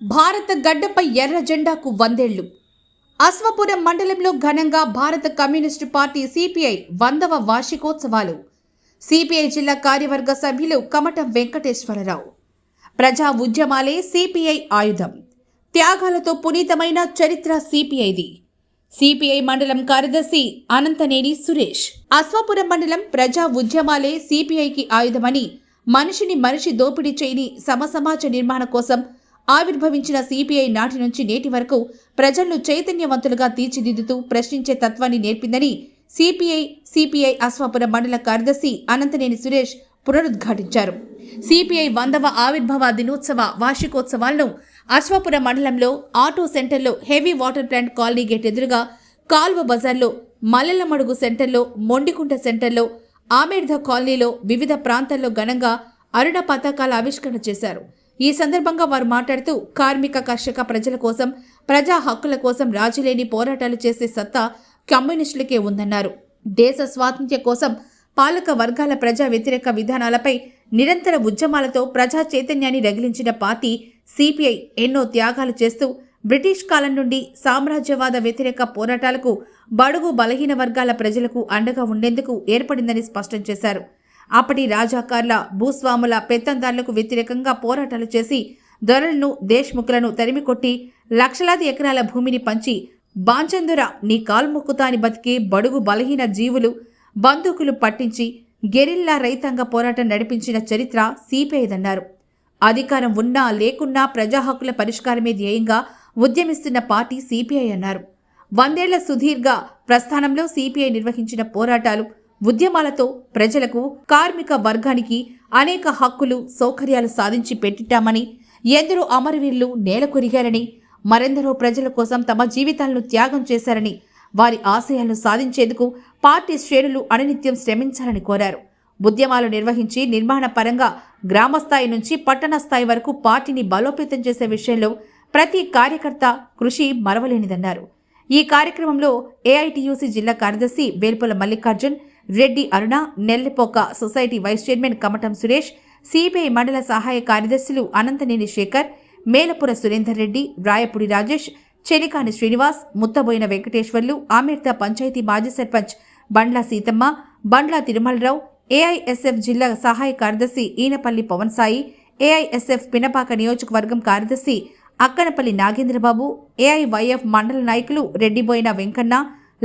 భారత గడ్డపై ఎర్ర జెండాకు 100 ఏళ్లు. అశ్వపురం మండలంలో ఘనంగా భారత కమ్యూనిస్టు పార్టీ సిపిఐ 100వ వార్షికోత్సవాలు. సిపిఐ జిల్లా కార్యవర్గ సభ్యులు కమటం వెంకటేశ్వరరావు. ప్రజా ఉద్యమాలే సిపిఐ ఆయుధం. త్యాగాలతో పునీతమైన చరిత్ర సిపిఐది. సిపిఐ మండలం కార్యదర్శి అనంతనేని సురేష్. అశ్వపురం మండలం ప్రజా ఉద్యమాలే సిపిఐకి ఆయుధమని, మనిషిని మనిషి దోపిడీ చేయని సమసమాజ నిర్మాణం కోసం ఆవిర్భవించిన సిపిఐ నాటి నుంచి నేటి వరకు ప్రజలను చైతన్యవంతులుగా తీర్చిదిద్దుతూ ప్రశ్నించే తత్వాన్ని నేర్పిందని సిపిఐ అశ్వాపురం మండల కార్యదర్శి అనంతనేని సురేష్ పునరుద్ఘాటించారు. సిపిఐ 100వ ఆవిర్భావ దినోత్సవ వార్షికోత్సవాలను అశ్వాపురం మండలంలో ఆటో సెంటర్లో, heavy water plant colony gate ఎదురుగా, కాల్వ బజార్లో, మల్లెలమడుగు సెంటర్లో, మొండికుంట సెంటర్లో, ఆమేర్ధ కాలనీలో వివిధ ప్రాంతాల్లో ఘనంగా అరుణ పతాకాల ఆవిష్కరణ చేశారు. ఈ సందర్భంగా వారు మాట్లాడుతూ కార్మిక కర్షక ప్రజల కోసం, ప్రజా హక్కుల కోసం రాజీలేని పోరాటాలు చేసే సత్తా కమ్యూనిస్టులకే ఉందన్నారు. దేశ స్వాతంత్ర్యం కోసం పాలక వర్గాల ప్రజా వ్యతిరేక విధానాలపై నిరంతర ఉద్యమాలతో ప్రజా చైతన్యాన్ని రగిలించిన పార్టీ సిపిఐ ఎన్నో త్యాగాలు చేస్తూ బ్రిటిష్ కాలం నుండి సామ్రాజ్యవాద వ్యతిరేక పోరాటాలకు, బడుగు బలహీన వర్గాల ప్రజలకు అండగా ఉండేందుకు ఏర్పడిందని స్పష్టం చేశారు. అప్పటి రాజాకార్ల, భూస్వాముల, పెత్తందారులకు వ్యతిరేకంగా పోరాటాలు చేసి దొరలను, దేశ్ముఖులను తరిమికొట్టి లక్షలాది ఎకరాల భూమిని పంచి బాంచందుర నీ కాల్ముక్కుతా అని బతికే బడుగు బలహీన జీవులు బందూకులు పట్టించి గెరిల్లా రైతాంగ పోరాటం నడిపించిన చరిత్ర సిపిఐదన్నారు. అధికారం ఉన్నా లేకున్నా ప్రజా హక్కుల పరిష్కారమే ధ్యేయంగా ఉద్యమిస్తున్న పార్టీ సిపిఐ అన్నారు. 100 ఏళ్ల సుదీర్ఘ ప్రస్థానంలో సిపిఐ నిర్వహించిన పోరాటాలు, ఉద్యమాలతో ప్రజలకు, కార్మిక వర్గానికి అనేక హక్కులు, సౌకర్యాలు సాధించి పెట్టిట్టామని, ఎందరో అమరవీరులు నేలకొరిగారని, మరెందరో ప్రజల కోసం తమ జీవితాలను త్యాగం చేశారని, వారి ఆశయాలను సాధించేందుకు పార్టీ శ్రేణులు అనునిత్యం శ్రమించాలని కోరారు. ఉద్యమాలు నిర్వహించి నిర్మాణ పరంగా గ్రామస్థాయి నుంచి పట్టణ స్థాయి వరకు పార్టీని బలోపేతం చేసే విషయంలో ప్రతి కార్యకర్త కృషి మరవలేనిదన్నారు. ఈ కార్యక్రమంలో ఏఐటియుసి జిల్లా కార్యదర్శి Velpula Mallikarjun Reddy, Aruna, Nellepoka society vice chairman Kamatam Suresh, CPI మండల సహాయ కార్యదర్శులు అనంతనేని శేఖర్, మేలపుర సురేందర్ రెడ్డి, రాయపుడి రాజేష్, చెనికాని శ్రీనివాస్, ముత్తబోయిన వెంకటేశ్వర్లు, ఆమేర్త పంచాయతీ మాజీ సర్పంచ్ బండ్ల సీతమ్మ, బండ్ల తిరుమలరావు, ఏఐఎస్ఎఫ్ జిల్లా సహాయ కార్యదర్శి ఈనపల్లి పవన్ సాయి, ఏఐఎస్ఎఫ్ పినపాక నియోజకవర్గం కార్యదర్శి అక్కనపల్లి నాగేంద్రబాబు, ఏఐవైఎఫ్ మండల నాయకులు రెడ్డిబోయిన వెంకన్న,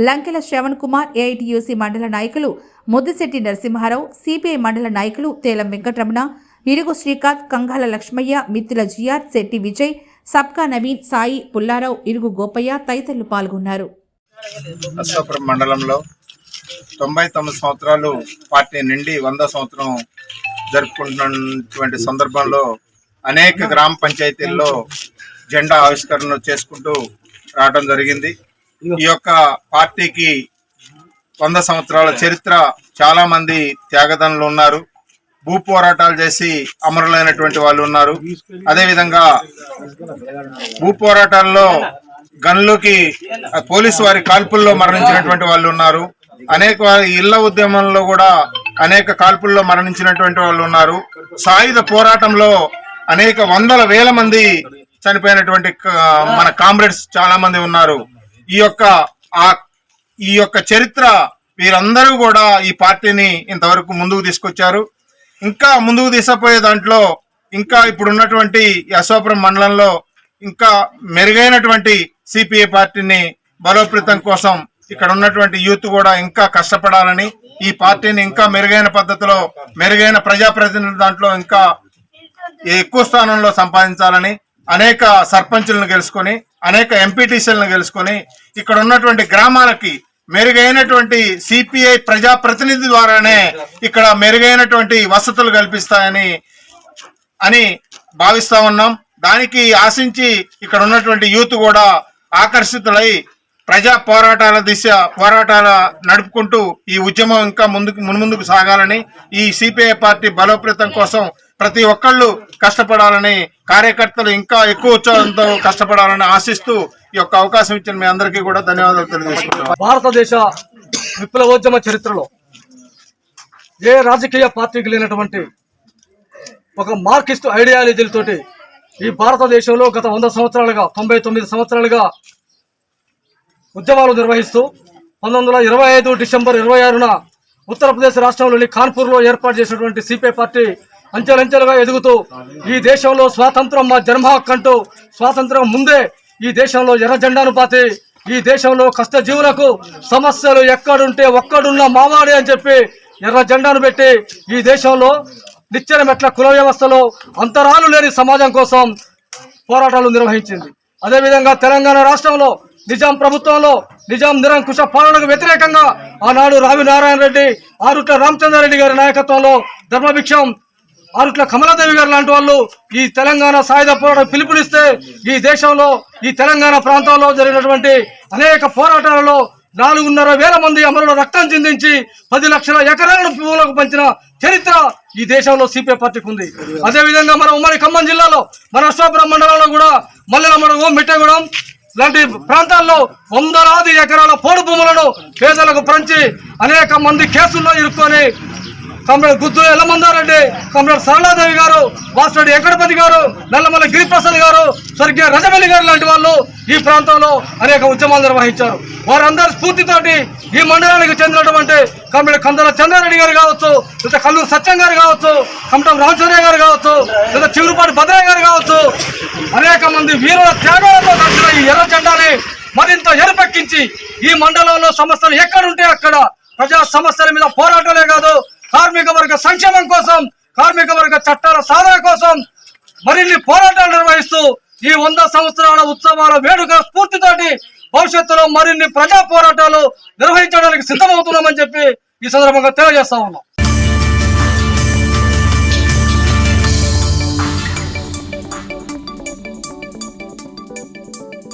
లంకెల శ్రవణ్ కుమార్, ఏఐటియుసి మండల నాయకులు ముద్దిశెట్టి నరసింహారావు, సిపిఐ మండల నాయకులు తేలం వెంకటరమణ, ఇరుగు శ్రీకాంత్, కంగాల లక్ష్మయ్య, మిత్తుల జిఆర్, శెట్టి విజయ్, సబ్కా నవీన్, సాయి, పుల్లారావు, ఇరుగు గోపయ్య తదితరులు పాల్గొన్నారు. అశ్వాపురం మండలంలో 99 సంవత్సరాలు పార్టీ నుండి 100 సంవత్సరం జరుపుకుంటున్నటువంటి సందర్భంలో అనేక గ్రామ పంచాయతీల్లో జెండా ఆవిష్కరణ చేసుకుంటూ రావడం జరిగింది. ఈ యొక్క పార్టీకి 100 సంవత్సరాల చరిత్ర. చాలా మంది త్యాగదనులు ఉన్నారు, భూ పోరాటాలు చేసి అమరులైనటువంటి వాళ్ళు ఉన్నారు. అదేవిధంగా భూ పోరాటాల్లో గన్లోకి పోలీసు వారి కాల్పుల్లో మరణించినటువంటి వాళ్ళు ఉన్నారు. అనేక ఇళ్ల ఉద్యమంలో కూడా అనేక కాల్పుల్లో మరణించినటువంటి వాళ్ళు ఉన్నారు. సాయుధ పోరాటంలో అనేక వందల వేల మంది చనిపోయినటువంటి మన కామ్రేడ్స్ చాలా మంది ఉన్నారు. ఈ యొక్క చరిత్ర వీరందరూ కూడా ఈ పార్టీని ఇంతవరకు ముందుకు తీసుకొచ్చారు. ఇంకా ముందుకు తీసుకుపోయే దాంట్లో ఇంకా ఇప్పుడు ఉన్నటువంటి అశ్వాపురం మండలంలో ఇంకా మెరుగైనటువంటి సిపిఐ పార్టీని బలోపేతం కోసం ఇక్కడ ఉన్నటువంటి యూత్ కూడా ఇంకా కష్టపడాలని, ఈ పార్టీని ఇంకా మెరుగైన పద్ధతిలో, మెరుగైన ప్రజాప్రతినిధుల దాంట్లో ఇంకా ఎక్కువ స్థానంలో సంపాదించాలని, అనేక సర్పంచులను గెలుచుకొని, అనేక ఎంపీటీసీలను గెలుచుకొని ఇక్కడ ఉన్నటువంటి గ్రామాలకి మెరుగైనటువంటి సిపిఐ ప్రజాప్రతినిధి ద్వారానే ఇక్కడ మెరుగైనటువంటి వసతులు కల్పిస్తాయని భావిస్తా ఉన్నాం. దానికి ఆశించి ఇక్కడ ఉన్నటువంటి యూత్ కూడా ఆకర్షితులై ప్రజా పోరాటాల నడుపుకుంటూ ఈ ఉద్యమం ఇంకా మున్ముందుకు సాగాలని, ఈ సిపిఐ పార్టీ బలోపేతం కోసం ప్రతి ఒక్కళ్ళు కష్టపడాలని, కార్యకర్తలు ఇంకా ఎక్కువ ఉత్సాహంతో కష్టపడాలని ఆశిస్తూ ఈ యొక్క అవకాశం ఇచ్చిన మీ అందరికీ కూడా ధన్యవాదాలు తెలియజేస్తున్నాను. భారతదేశ విప్లవోద్యమ చరిత్రలో ఏ రాజకీయ పార్టీకి లేనటువంటి ఒక మార్క్సిస్ట్ ఐడియాలజీలతోటి ఈ భారతదేశంలో గత 100 సంవత్సరాలుగా 99 సంవత్సరాలుగా ఉద్యమాలు నిర్వహిస్తూ 1925 డిసెంబర్ 26న ఉత్తరప్రదేశ్ రాష్ట్రంలోని కాన్పూర్లో ఏర్పాటు చేసినటువంటి సిపిఐ పార్టీ అంచెలంచెలుగా ఎదుగుతూ ఈ దేశంలో స్వాతంత్రం మా జన్మ హక్కు అంటూ స్వాతంత్రం ముందే ఈ దేశంలో ఎర్ర జెండాను పాతి ఈ దేశంలో కష్టజీవులకు సమస్యలు ఎక్కడుంటే ఒక్కడున్న మావాడి అని చెప్పి ఎర్ర జెండాను పెట్టి ఈ దేశంలో నిచ్చెన మెట్ల కుల వ్యవస్థలో అంతరాలు లేని సమాజం కోసం పోరాటాలు నిర్వహించింది. అదేవిధంగా తెలంగాణ రాష్ట్రంలో నిజాం ప్రభుత్వంలో నిజాం నిరంకుశ పాలనకు వ్యతిరేకంగా ఆనాడు రావి నారాయణ రెడ్డి, ఆరుట్ల రామచంద్రారెడ్డి గారి నాయకత్వంలో ధర్మభిక్షం, ఆరుట్ల కమలాదేవి గారు లాంటి వాళ్ళు ఈ తెలంగాణ సాయుధ పోరాటం పిలుపునిస్తే ఈ దేశంలో ఈ తెలంగాణ ప్రాంతంలో జరిగినటువంటి అనేక పోరాటాలలో 4,500,000 మంది అమరుల రక్తం చిందించి 10 లక్షల ఎకరాలను పువ్వులకు పంచిన చరిత్ర ఈ దేశంలో సిపిఐ పార్టీకి ఉంది. అదేవిధంగా మన ఉమ్మడి ఖమ్మం జిల్లాలో మన అశ్వాపురం మండలంలో కూడా మల్లెలమడుగు, మిట్టగూడెం లాంటి ప్రాంతాల్లో 100,000 ఎకరాల పోడు భూములను పేదలకు పంచి అనేక మంది కేసుల్లో ఇరుక్కొని కమ్రేడ్ గుద్దూరు ఎల్లమందారెడ్డి, కమ్రేడ్ సరళాదేవి గారు, వాసిరెడ్డి వెంకటపతి గారు, నల్లమల్ల గిరిప్రసాద్ గారు, స్వర్గీయ రజబెల్లి గారు లాంటి వాళ్ళు ఈ ప్రాంతంలో అనేక ఉద్యమాలు నిర్వహించారు. వారందరి స్ఫూర్తితోటి ఈ మండలానికి చెందినటువంటి కమ్రేడ్ కందల చంద్రారెడ్డి గారు కావచ్చు, లేదా కల్లూరు సత్యం గారు కావచ్చు, కమటం రామచంద్రయ్య గారు కావచ్చు, లేదా చిగురుపాటి భద్రయ్య గారు కావచ్చు, అనేక మంది వీరుల త్యాగాలతో కలిసిన ఈ ఎర్ర జెండాని మరింత ఎరుపెక్కించి ఈ మండలంలో సమస్యలు ఎక్కడుంటే అక్కడ ప్రజా సమస్యల మీద పోరాటాలే కాదు, కార్మిక వర్గ సంక్షేమం కోసం, కార్మిక వర్గ చట్టాల సాధన కోసం మరిన్ని పోరాటాలు నిర్వహిస్తూ ఈ 100 సంవత్సరాల ఉత్సవాల వేడుక స్ఫూర్తితోటి భవిష్యత్తులో మరిన్ని ప్రజా పోరాటాలు నిర్వహించడానికి సిద్ధమవుతున్నామని చెప్పి ఈ సందర్భంగా తెలియజేస్తా ఉన్నాం.